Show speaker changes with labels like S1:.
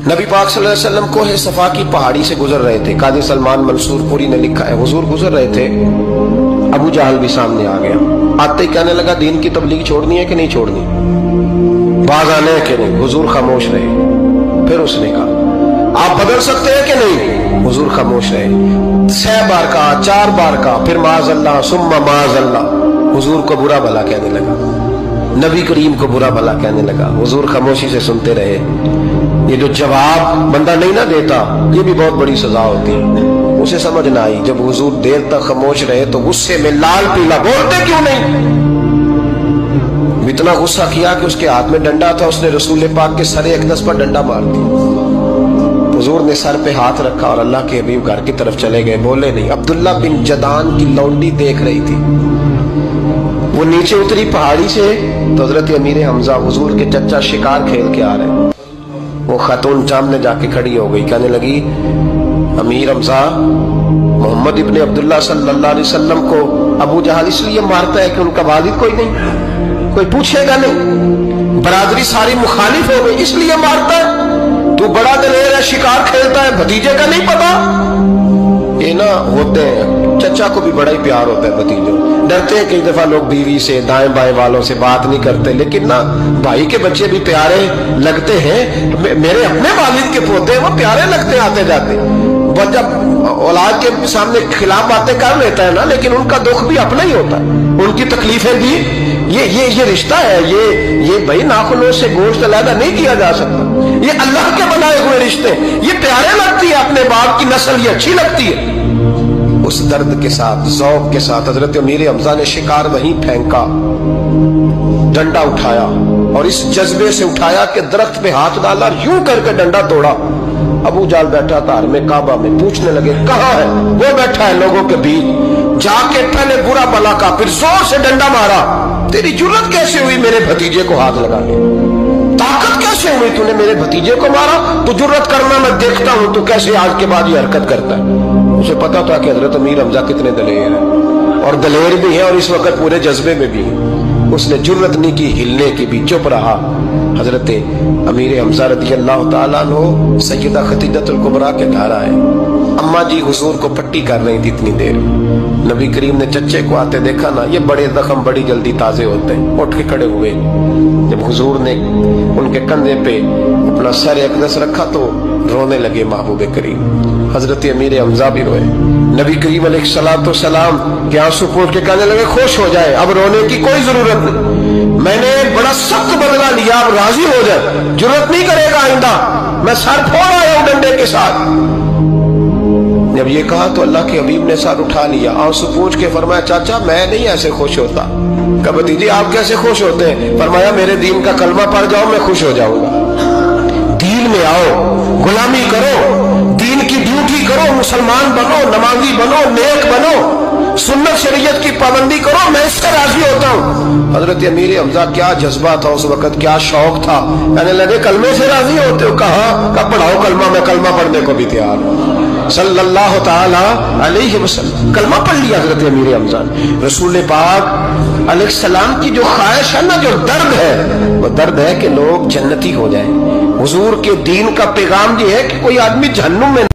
S1: नबी पाक सल्लल्लाहु अलैहि वसल्लम कोहे सफा की पहाड़ी से गुजर रहे थे। काजी सलमान मंसूर पुरी ने लिखा है, हुजूर गुजर रहे थे, अबू जहल भी सामने आ गया। आते ही कहने लगा, दीन की तबलीग छोड़नी है कि नहीं छोड़नी, बाज आने है कि नहीं। हुजूर खामोश रहे। फिर उसने कहा, आप बदल सकते हैं कि नहीं। हुजूर खामोश रहे। 6 बार कहा, 4 बार कहा, फिर माज़अल्लाह सुम्मा माज़अल्लाह। हुजूर को बुरा भला कहने लगा, नबी करीम को बुरा भला कहने लगा। हुजूर खामोशी से सुनते रहे। ये जो जवाब बंदा नहीं ना देता, ये भी बहुत बड़ी सजा होती है। उसे समझ ना आई। जब हुजूर देर तक खामोश रहे तो गुस्से में लाल पीला, बोलते क्यों नहीं। इतना गुस्सा किया कि उसके हाथ में डंडा था, उसने रसूल पाक के सरे अक़दस पर डंडा मार दिया। हुजूर ने सर पे हाथ रखा और अल्लाह के हबीब घर की तरफ चले गए, बोले नहीं। अब्दुल्ला बिन जदान की लौंडी देख रही थी। वो नीचे उतरी पहाड़ी से तो हजरत अमीर हमजा हुजूर के चचा शिकार खेल के आ रहे। वो खातून सामने जाके खड़ी हो गई, कहने लगी, अमीर हमजा, मोहम्मद इब्ने अब्दुल्ला सल्लल्लाहु अलैहि वसल्लम को अबू जहल इसलिए मारता है कि उनका वालिद कोई नहीं, कोई पूछेगा नहीं, बरादरी सारी मुखालिफ हो गई, इसलिए मारता है। तू बड़ा दलेर है, शिकार खेलता है, भतीजे का नहीं पता। ये ना होते हैं, चचा को भी बड़ा ही प्यार होता है भतीजों। डरते हैं कई दफा लोग बीवी से, दाएं बाएं वालों से बात नहीं करते, लेकिन ना भाई के बच्चे भी प्यारे लगते हैं। मेरे अपने वालिद के पोते हैं, वो प्यारे लगते हैं आते जाते। वो जब औलाद के सामने खिलाफ बातें कर लेता है ना, लेकिन उनका दुख भी अपना ही होता है, उनकी तकलीफें भी। ये रिश्ता है, ये भाई नाखूनों से गोश्त अलग नहीं किया जा सकता। ये अल्लाह के बनाए हुए रिश्ते, ये प्यारे लगती है, अपने बाप की नस्ल ये अच्छी लगती है। उस दर्द के साथ, ज़ौक़ के साथ हजरत अमीर हमजा ने शिकार वहीं फेंका, डंडा उठाया और इस जज्बे से उठाया कि दरख्त पे हाथ डाला, यूं करके डंडा तोड़ा। अबू जाल बैठा था में काबा में, पूछने लगे कहाँ है। वो बैठा है लोगों के बीच। जाके पहले बुरा भला का, फिर जोर से डंडा मारा। तेरी जुर्रत कैसे हुई मेरे भतीजे को हाथ लगाने, ताकत कैसे हुई तूने मेरे भतीजे को मारा। तू जुर्रत करना मैं देखता हूं, तू कैसे आज के बाद ये हरकत करता है। उसे पता था कि हजरत अमीर हमजा कितने दलेर हैं, और दलेर भी हैं और इस वक्त पूरे जज्बे में भी हैं। उसने जुर्रत नहीं की हिलने की भी, चुप रहा। हजरत अमीर हमजा रज़ी अल्लाह ताला अन्हु सैयदा खतीजतुल कुबरा के घर आए। अम्मा जी हुजूर को पट्टी कर रही थी इतनी देर। नबी करीम ने चच्चे को आते देखा ना, ये बड़े जख्म बड़ी जल्दी ताजे होते हैं। उठ के खड़े हुए। जब हुजूर ने उनके कंधे पे अपना सर अक़दस रखा तो रोने लगे महबूब करीम। हजरत अमीर हमजा भी रोए। नबी करीम अलैहिस्सलातु वस्सलाम के आंसू पोंछ के कहने लगे, खुश हो जाए, अब रोने की कोई जरूरत नहीं, मैंने बड़ा सख्त बदला लिया, अब राजी हो जाए, जरूरत नहीं करेगा आइंदा, मैं सर फोड़ आया हूं डंडे के साथ। जब ये कहा तो अल्लाह के हबीब ने सर उठा लिया, आंसू पोंछ के फरमाया, चाचा मैं नहीं ऐसे खुश होता। कहा भतीजी आप कैसे खुश होते हैं। फरमाया, मेरे दीन का कलमा पढ़ जाओ, मैं खुश हो जाऊंगा। दीन में आओ, गुलामी करो, दीन की ड्यूटी करो, मुसलमान बनो, नमाजी बनो, नेक बनो, सुन्नत शरीयत की पाबंदी करो, मैं इससे राजी होता हूँ। हजरत अमीर हमजा क्या जज्बा था उस वक्त, क्या शौक था। कहने लगे कलमे से राजी होते हो। कहा पढ़ाओ कलमा, मैं कलमा पढ़ने को भी तैयार हूँ। सल्लल्लाहु ताला अलैहि वसल्लम कलमा पढ़ लिया हजरत अमीर हमजा ने। रसूल पाक अलैहिस्सलाम की जो ख्वाहिश है ना, जो दर्द है, वो दर्द है कि लोग जन्नती हो जाएं। हुजूर के दीन का पैगाम ये है कि कोई आदमी जहन्नुम में